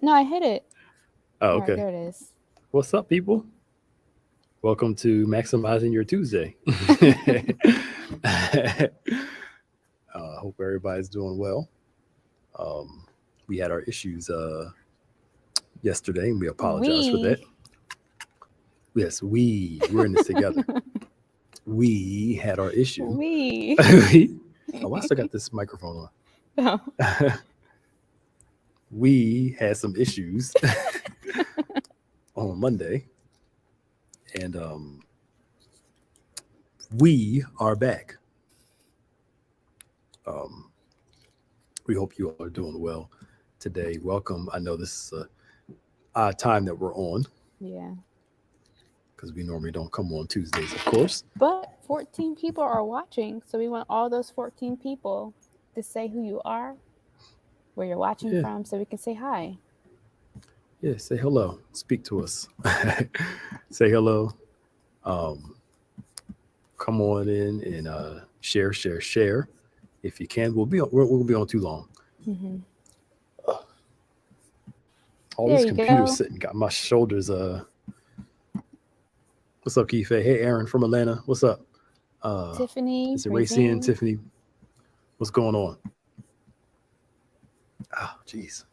No, I hit it. Oh, All right, okay. there it is. What's up, people? Welcome to Maximizing Your Tuesday. Hope everybody's doing well. Um, we had our issues yesterday, and we apologize for that. We. Yes, we're in this together. We had our issue. We. Oh, I still got this microphone Oh. on. We had some issues on Monday, and we are back. Um, we hope you all are doing well today. Welcome. I know this is a odd time that we're on Yeah. because we normally don't come on Tuesdays, of course. But 14 people are watching, so we want all those 14 people to say who you are, where you're watching Yeah, from, so we can say hi. yeah. Say hello. Speak to us. Say hello. Um, come on in and share. If you can, we'll be on too long. Hmm. All There this you computer go. sitting got my shoulders. What's up, Keith? Hey, Aaron from Atlanta. What's up? Tiffany, Is it Racy and Racine. Tiffany? What's going on? Oh, jeez.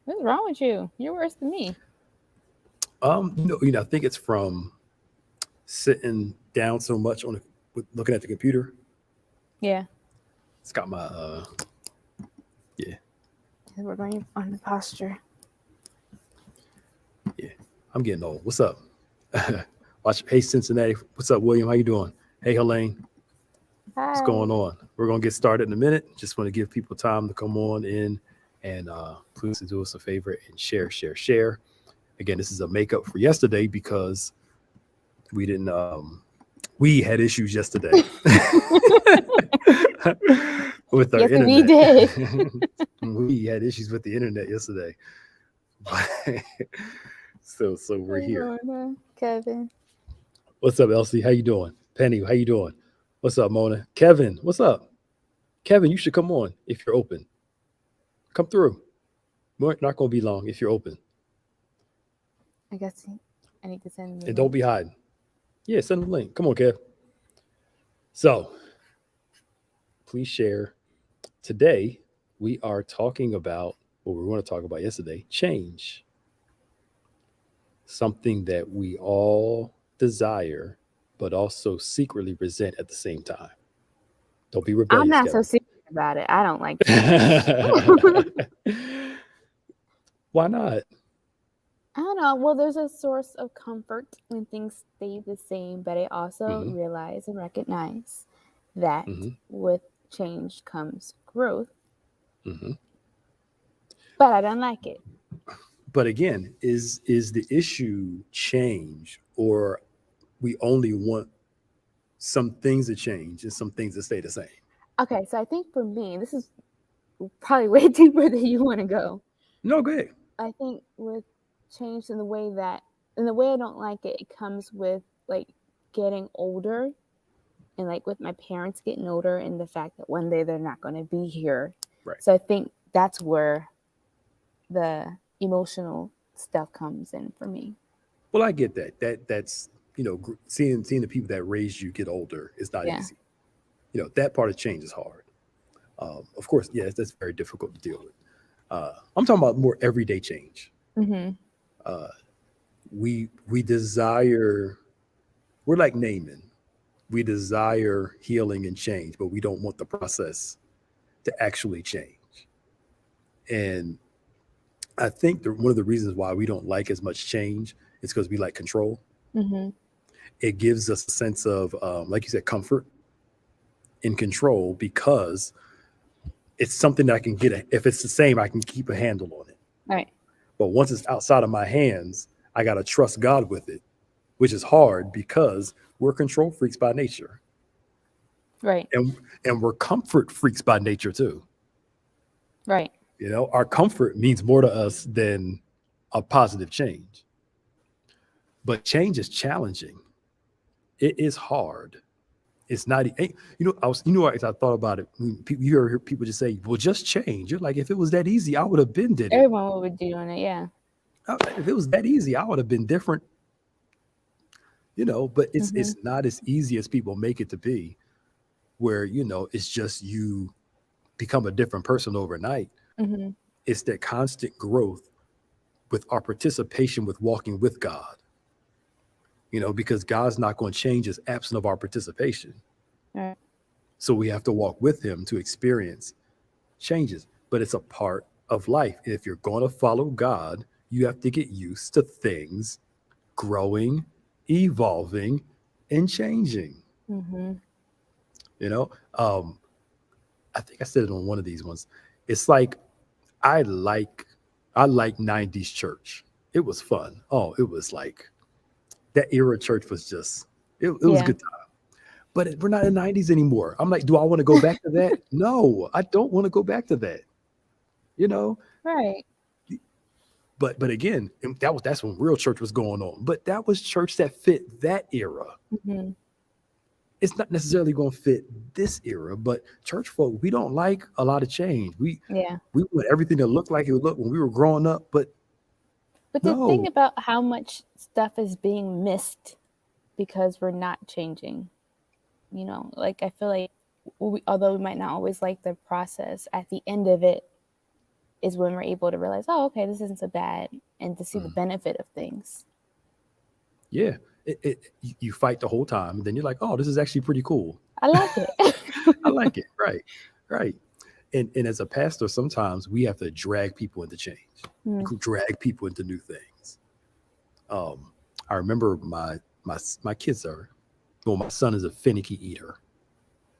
What's wrong with you? You're worse than me. I think it's from sitting down so much looking at the computer. Yeah. It's got my yeah, We're going on the posture. yeah. I'm getting old. What's up? Watch. Hey, Cincinnati. What's up, William? How you doing? Hey, Helene. What's Hi. going on? We're gonna get started in a minute. Just want to give people time to come on in and please do us a favor and share. Again, this is a makeup for yesterday because we didn't we had issues yesterday with our Yes, we internet. did. We had issues with the internet yesterday. So we're What's here. going on, Kevin? What's up, Elsie? How you doing? Penny, how you doing? What's up, Mona? Kevin, what's up? Kevin, you should come on if you're open. Come through. We're not gonna be long if you're open. I guess I need to send the And don't link. be hiding. Yeah, send the link. Come on, Kev. So please share. Today we are talking about what we want to talk about yesterday, change. Something that we all desire, but also secretly resent at the same time. Don't be I'm rebellious, not so Kevin. serious about it. I don't like change. I Why not? don't know. Well, there's a source of comfort when things stay the same, but I also Hmm. realize and recognize that Hmm. with change comes growth, Hmm. but I don't like it. But again, is the issue change, or we only want some things to change and some things to stay the same? Okay, so I think for me, this is probably way deeper than you want to go. No, go ahead. I think with change in the way I don't like it, it comes with like getting older and like with my parents getting older and the fact that one day they're not going to be here. Right. So I think that's where the emotional stuff comes in for me. Well, I get that. That's seeing the people that raised you get older is not Yeah. easy. That part of change is hard. Of course, yes, that's very difficult to deal with. I'm talking about more everyday change. Mm-hmm. Uh, we desire. We're like Naaman. We desire healing and change, but we don't want the process to actually change. And I think one of the reasons why we don't like as much change is because we like control. Mm-hmm. It gives us a sense of, like you said, comfort in control because it's something that I can get. If it's the same, I can keep a handle on it. Right. But once it's outside of my hands, I got to trust God with it, which is hard because we're control freaks by nature. Right. And we're comfort freaks by nature too. Right. Our comfort means more to us than a positive change. But change is challenging. It is hard. It's not, as I thought about it, when you hear people just say, well, just change. You're like, if it was that easy, I would have been did it. Everyone would be doing it. Yeah. If it was that easy, I would have been different, but Mm-hmm. it's not as easy as people make it to be, where, it's just you become a different person overnight. Mm-hmm. It's that constant growth with our participation with walking with God, because God's not going to change us absent of our participation. Right. So we have to walk with him to experience changes, but it's a part of life. If you're going to follow God, you have to get used to things growing, evolving, and changing. Mm-hmm. You know, um, I think I said it on one of these ones. It's like I like I like '90s church. It was fun. Oh, it was like that era. Church was just it was a Yeah. good time. But we're not in '90s anymore. I'm like, do I want to go back to that? No, I don't want to go back to that. You know, Right. but again, that's when real church was going on. But that was church that fit that era. Mm-hmm. It's not necessarily going to fit this era, but church folk, we don't like a lot of change. We Yeah. we want everything to look like it would look when we were growing up, but But to think no. about how much stuff is being missed because we're not changing, like I feel like although we might not always like the process, at the end of it is when we're able to realize, oh, okay, this isn't so bad, and to see the Mm, benefit of things. yeah, you fight the whole time, and then you're like, oh, this is actually pretty cool. I like it. I like it. Right, right. And as a pastor, sometimes we have to drag people into change, Mm. drag people into new things. Um, I remember my kids are, well, my son is a finicky eater.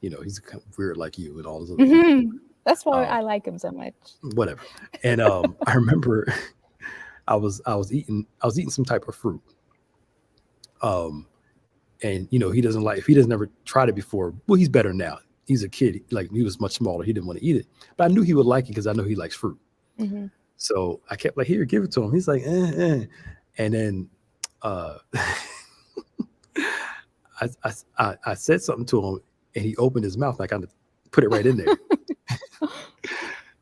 He's kind of weird like you and all those other people. That's why Um, I like him so much. whatever. And I remember I was eating some type of fruit. Um, and he doesn't like if he doesn't ever tried it before. Well, he's better now. He's a kid. Like he was much smaller. He didn't want to eat it, but I knew he would like it because I know he likes fruit. Hmm. So I kept like, here, give it to him. He's like, and then uh, I said something to him, and he opened his mouth. And I kind of put it right in there,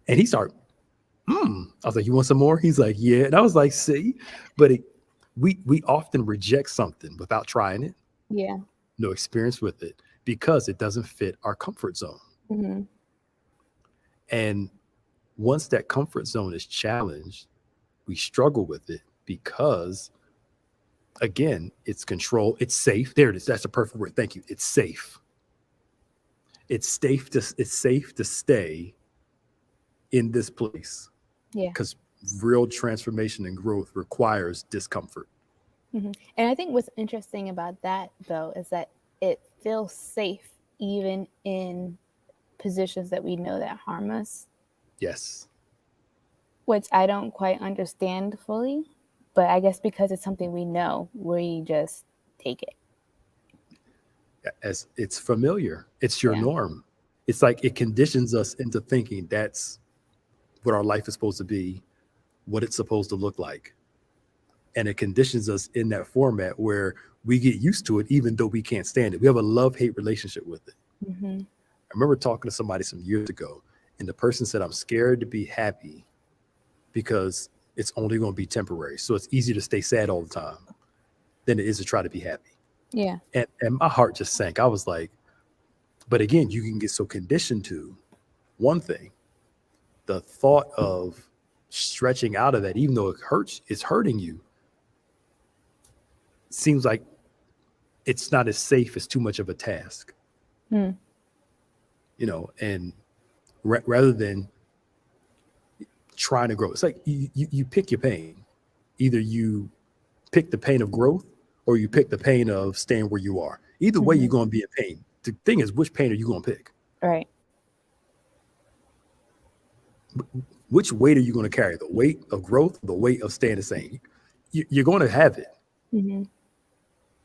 and he started. I was like, you want some more? He's like, yeah. And I was like, see, but we often reject something without trying it, Yeah. no experience with it, because it doesn't fit our comfort zone. Hmm. And once that comfort zone is challenged, we struggle with it because, again, it's control, it's safe. There it is. That's a perfect word. Thank you. It's safe. It's safe to stay in this place Yeah. because real transformation and growth requires discomfort. And I think what's interesting about that, though, is that it feels safe even in positions that we know that harm us, Yes. which I don't quite understand fully. But I guess because it's something we know, we just take it. As it's familiar, it's your Yeah. norm. It's like it conditions us into thinking that's what our life is supposed to be, what it's supposed to look like. And it conditions us in that format where we get used to it, even though we can't stand it. We have a love-hate relationship with it. Hmm. I remember talking to somebody some years ago, and the person said, I'm scared to be happy because it's only going to be temporary. So it's easier to stay sad all the time than it is to try to be happy. Yeah. And my heart just sank. I was like, but again, you can get so conditioned to one thing, the thought of stretching out of that, even though it hurts, it's hurting you, seems like it's not as safe as too much of a task, Mm. and rather than trying to grow, it's like you pick your pain. Either you pick the pain of growth or you pick the pain of staying where you are. Either way, Hmm. you're going to be in pain. The thing is, which pain are you going to pick? Right. Which weight are you going to carry? The weight of growth, the weight of staying the same? You're going to have it. Hmm.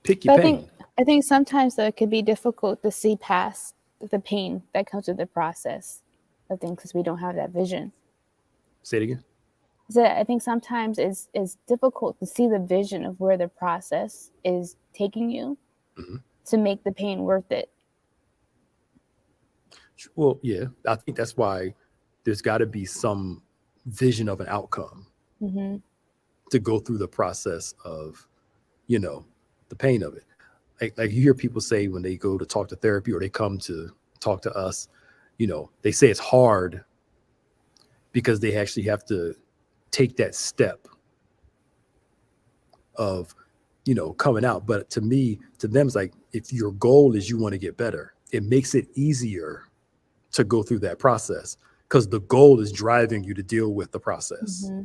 Pick your But pain. I think sometimes though it can be difficult to see past the pain that comes with the process of things because we don't have that vision. Say it again. So I think sometimes it's difficult to see the vision of where the process is taking you Hmm. to make the pain worth it. Well, yeah, I think that's why there's got to be some vision of an outcome Mm-hmm. to go through the process of, you know, the pain of it. Like you hear people say when they go to talk to therapy or they come to talk to us, they say it's hard because they actually have to take that step of, coming out. But to me, to them, it's like if your goal is you want to get better, it makes it easier to go through that process because the goal is driving you to deal with the process. Mm-hmm.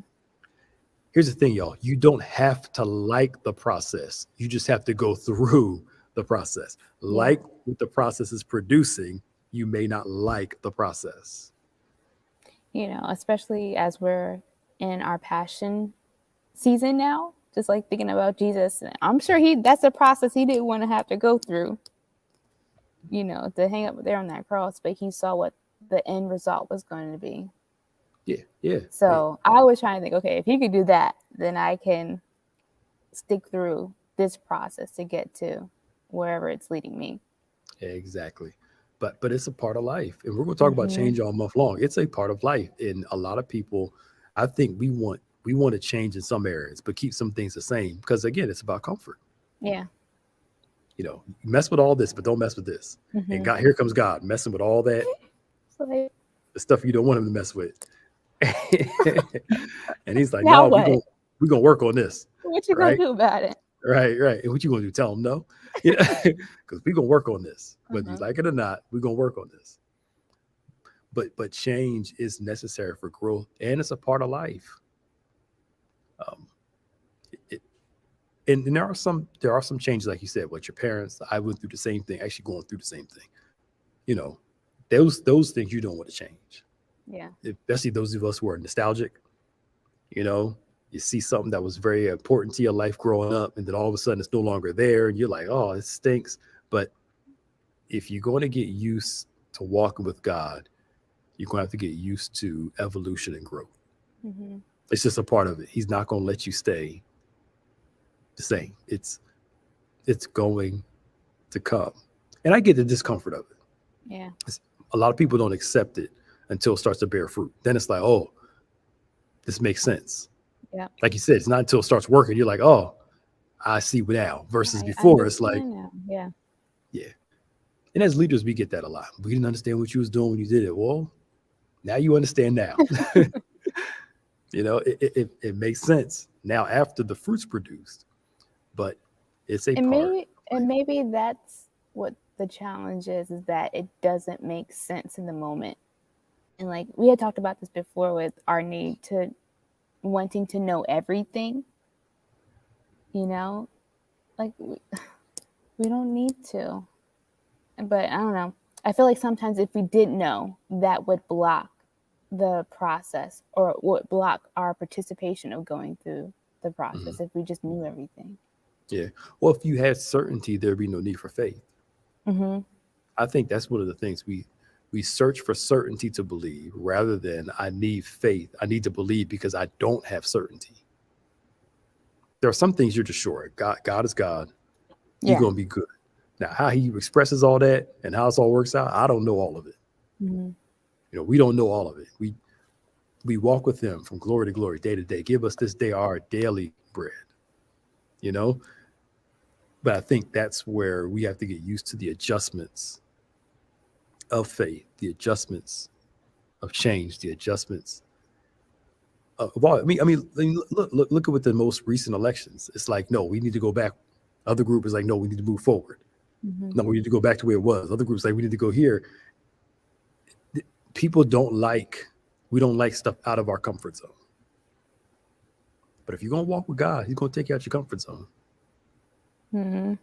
Here's the thing, y'all. You don't have to like the process. You just have to go through the process. Yeah. Like what the process is producing, you may not like the process. Especially as we're in our passion season now, just like thinking about Jesus. I'm sure that's a process he didn't want to have to go through, to hang up there on that cross, but he saw what the end result was going to be. Yeah, yeah. So I was trying to think, okay, if he could do that, then I can stick through this process to get to wherever it's leading me. Exactly. But it's a part of life. And we're going to talk about Mm-hmm. change all month long. It's a part of life. And a lot of people, I think we want to change in some areas, but keep some things the same. Because again, it's about comfort. Yeah. Mess with all this, but don't mess with this. And Mm-hmm. God, here comes God messing with all that, So like, the stuff you don't want him to mess with. And he's like, now no, what? we're gonna work on this. What you gonna Right? do about it? Right. And what you gonna do? Tell him no? Because we're gonna work on this. Whether you Uh-huh. like it or not, we're gonna work on this. But change is necessary for growth and it's a part of life. Um, it, and there are some changes, like you said, what your parents, I went through the same thing, actually going through the same thing. You know, those things you don't want to change. Yeah. Especially those of us who are nostalgic, you know, you see something that was very important to your life growing up, and then all of a sudden it's no longer there, and you're like, oh, it stinks. But if you're going to get used to walking with God, you're going to have to get used to evolution and growth. Mm-hmm. It's just a part of it. He's not going to let you stay the same. It's going to come. And I get the discomfort of it. Yeah. A lot of people don't accept it until it starts to bear fruit. Then it's like, oh, this makes sense. Yeah. Like you said, it's not until it starts working, you're like, oh, I see now. Versus I before, it's like, understand now. Yeah. yeah. And as leaders, we get that a lot. We didn't understand what you was doing when you did it. Well, now you understand now. It makes sense now after the fruit's produced, but it's a And part maybe of and life. maybe that's what the challenge is that it doesn't make sense in the moment. And like we had talked about this before with our need to wanting to know everything, you know? Like we don't need to. But I don't know. I feel like sometimes if we did know, that would block the process or would block our participation of going through the Mhm. process if we just knew everything. Yeah. Well, if you had certainty, there'd be no need for faith. Mm-hmm. I think that's one of the things we search for certainty to believe rather than I need faith. I need to believe because I don't have certainty. There are some things you're just sure. God is God. He's Yeah. gonna be good. Now, how he expresses all that and how it all works out, I don't know all of it. Mm-hmm. We don't know all of it. We walk with him from glory to glory, day to day. Give us this day our daily bread. You know, but I think that's where we have to get used to the adjustments of faith, the adjustments of change, the adjustments of all. I mean, look at what the most recent elections. It's like, no, we need to go back. Other group is like, no, we need to move forward. Mm-hmm. No, we need to go back to where it was. Other groups like, we need to go here. People we don't like stuff out of our comfort zone. But if you're gonna walk with God, He's gonna take you out your comfort zone. Mm-hmm.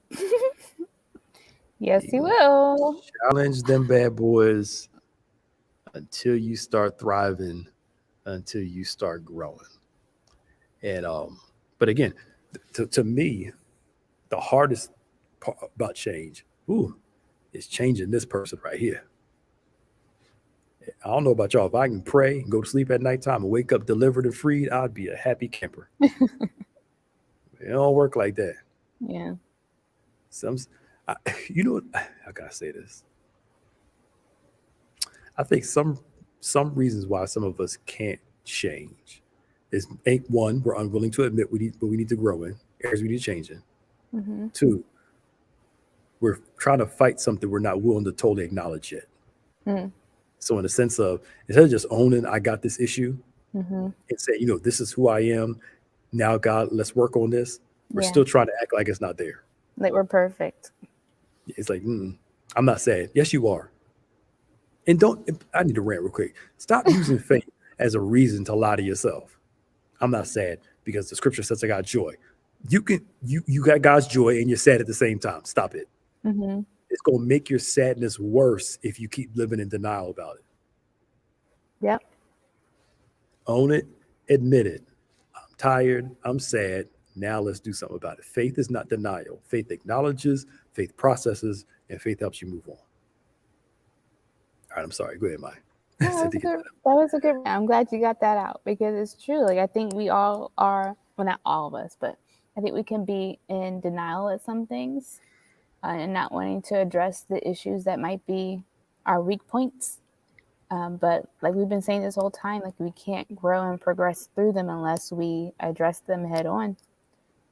Yes, He's he gonna will. challenge them bad boys until you start thriving, until you start growing. And but again, to me, the hardest part about change, is changing this person right here. I don't know about y'all. If I can pray and go to sleep at nighttime and wake up delivered and freed, I'd be a happy camper. It don't work like that. Yeah. Some, I, you know, how can I say this? I think some reasons why some of us can't change is one, we're unwilling to admit we need to grow in, areas we need to change in. Mm-hmm. Two, we're trying to fight something we're not willing to totally acknowledge yet. Mm-hmm. So in the sense of instead of just owning I got this issue Mm-hmm. and say, this is who I am. Now God, let's work on this. We're Yeah, still trying to act like it's not there. like we're perfect. It's like, I'm not saying, yes, you are. And I need to rant real quick. Stop using faith as a reason to lie to yourself. I'm not sad because the scripture says I got joy. You got God's joy and you're sad at the same time. Stop it. Mm-hmm. It's going to make your sadness worse if you keep living in denial about it. Yep. Own it, admit it. I'm tired, I'm sad. Now let's do something about it. Faith is not denial. Faith acknowledges, faith processes, and faith helps you move on. All right, I'm sorry. Go ahead, Mike. No, that was a good rant. I'm glad you got that out because it's true. Like I think we all are, well, not all of us, but I think we can be in denial at some things and not wanting to address the issues that might be our weak points. But like we've been saying this whole time, like we can't grow and progress through them unless we address them head on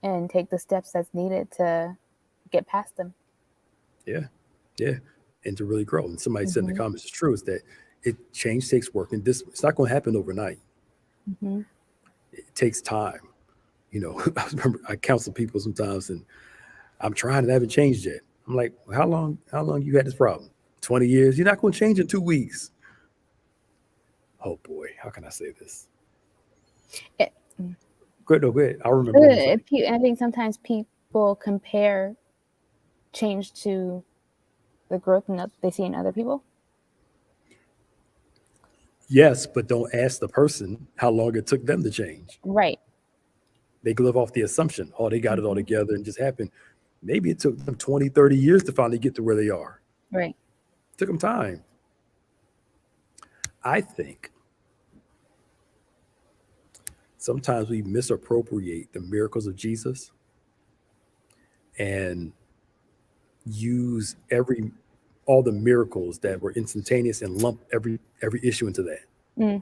and take the steps that's needed to get past them. Yeah, yeah, and to really grow. And somebody said in the Mm-hmm. comments, it's true, is that change takes work, and this it's not going to happen overnight. Mm-hmm. It takes time. I remember I counsel people sometimes, and I'm trying and I haven't changed yet. I'm like, well, how long? How long you had this problem? 20 years. You're not going to change in 2 weeks. Oh boy, how can I say this? It, Good, no, good. I remember what you said. I think sometimes people compare change to the growth they see in other people. Yes, but don't ask the person how long it took them to change. Right. They live off the assumption, oh, they got it all Mm-hmm. together and just happened. Maybe it took them 20, 30 years to finally get to where they are. Right. It took them time. I think sometimes we misappropriate the miracles of Jesus and use all the miracles that were instantaneous and lump every issue into that. Mm.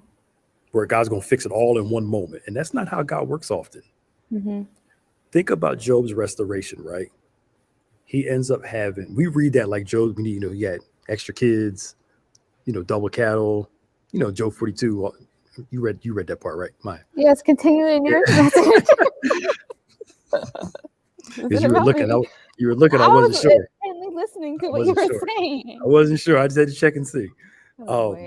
Where God's going to fix it all in one moment. And that's not how God works often. Mm-hmm. Think about Job's restoration, right? He ends up we read that like Job, he had extra kids, double cattle, Job 42. You read that part, right? Mine. Yes, continuing your message. Because you were looking, I wasn't sure. Listening to what you were saying. I wasn't sure. I just had to check and see. Oh,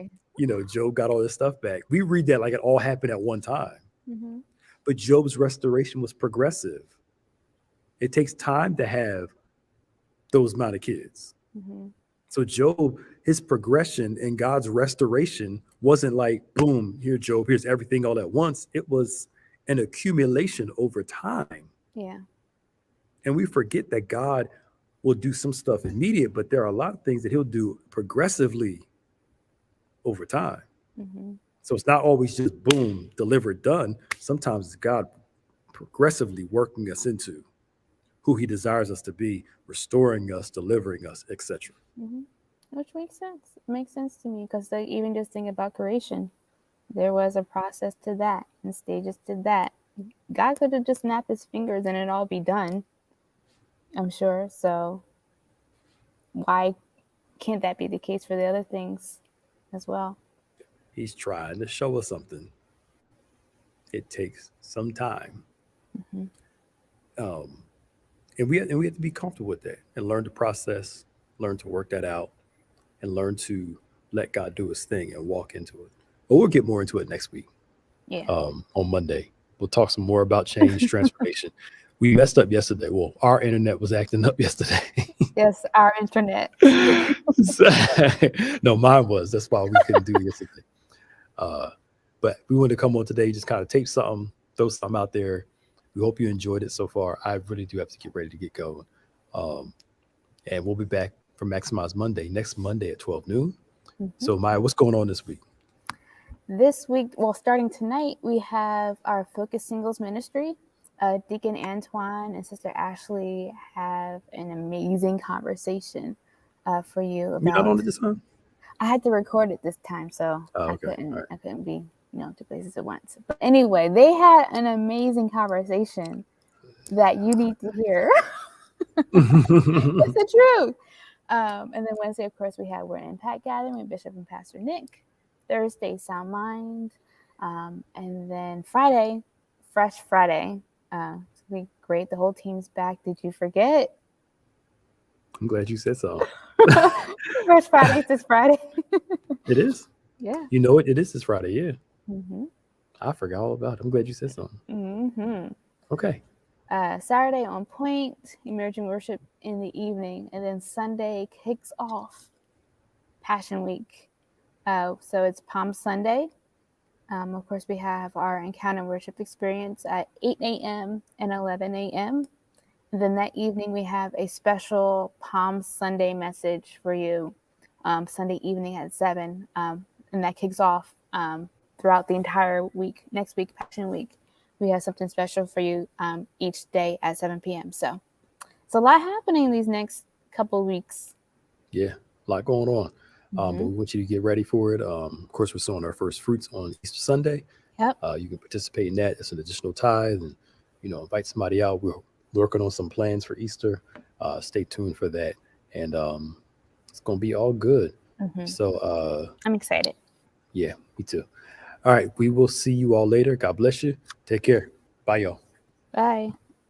Job got all this stuff back. We read that like it all happened at one time. mm-hmm. But Job's restoration was progressive. It takes time to have those amount of kids. Mm-hmm. So Job, his progression in God's restoration wasn't like, boom, here, Job, here's everything all at once. It was an accumulation over time. Yeah. And we forget that God will do some stuff immediate, but there are a lot of things that he'll do progressively over time. Mm-hmm. So it's not always just boom, delivered, done. Sometimes it's God progressively working us into who he desires us to be, restoring us, delivering us, etc. Mm-hmm. Which makes sense. It makes sense to me because even just think about creation. There was a process to that and stages to that. God could have just snapped his fingers and it all be done, I'm sure. So why can't that be the case for the other things as well? He's trying to show us something. It takes some time. Mm-hmm. And we have to be comfortable with that and learn to process, learn to work that out, and learn to let God do his thing and walk into it. But we'll get more into it next week. Yeah. On Monday. We'll talk some more about change, transformation. We messed up yesterday. Well, our internet was acting up yesterday. Yes, our internet. No, mine was. That's why we couldn't do it yesterday. But we wanted to come on today, just kind of tape something, throw something out there. We hope you enjoyed it so far. I really do have to get ready to get going. And we'll be back for Maxmize Monday, next Monday at 12 noon. Mm-hmm. So, Maya, what's going on this week? This week, well, starting tonight, we have our Focus Singles Ministry. Deacon Antoine and Sister Ashley have an amazing conversation for you about. You're not on it this time? I had to record it this time, so Oh, I okay. All couldn't right. I couldn't be, two places at once. But anyway, they had an amazing conversation that you need to hear. It's the truth. And then Wednesday, of course, we had We're an Impact Gathering with Bishop and Pastor Nick. Thursday, Sound Mind. And then Friday, Fresh Friday. It's gonna be great. The whole team's back. Did you forget? I'm glad you said so. Fresh Friday this Friday. It is. Yeah. You know it. It is this Friday. Yeah. Mm-hmm. I forgot all about it. I'm glad you said something. Mm-hmm. Okay. Saturday on point, emerging worship in the evening, and then Sunday kicks off Passion Week. So it's Palm Sunday. Of course, we have our encounter worship experience at 8 a.m. and 11 a.m. And then that evening, we have a special Palm Sunday message for you, Sunday evening at 7. And that kicks off throughout the entire week. Next week, Passion Week, we have something special for you each day at 7 p.m. So it's a lot happening these next couple of weeks. Yeah. A lot going on. But Mm-hmm. we want you to get ready for it. Of course, we're sowing our first fruits on Easter Sunday. Yep. You can participate in that. It's an additional tithe, and invite somebody out. We're working on some plans for Easter. Stay tuned for that, and it's gonna be all good. Mm-hmm. So I'm excited. yeah, me too. All right, we will see you all later. God bless you. Take care. Bye, y'all. Bye.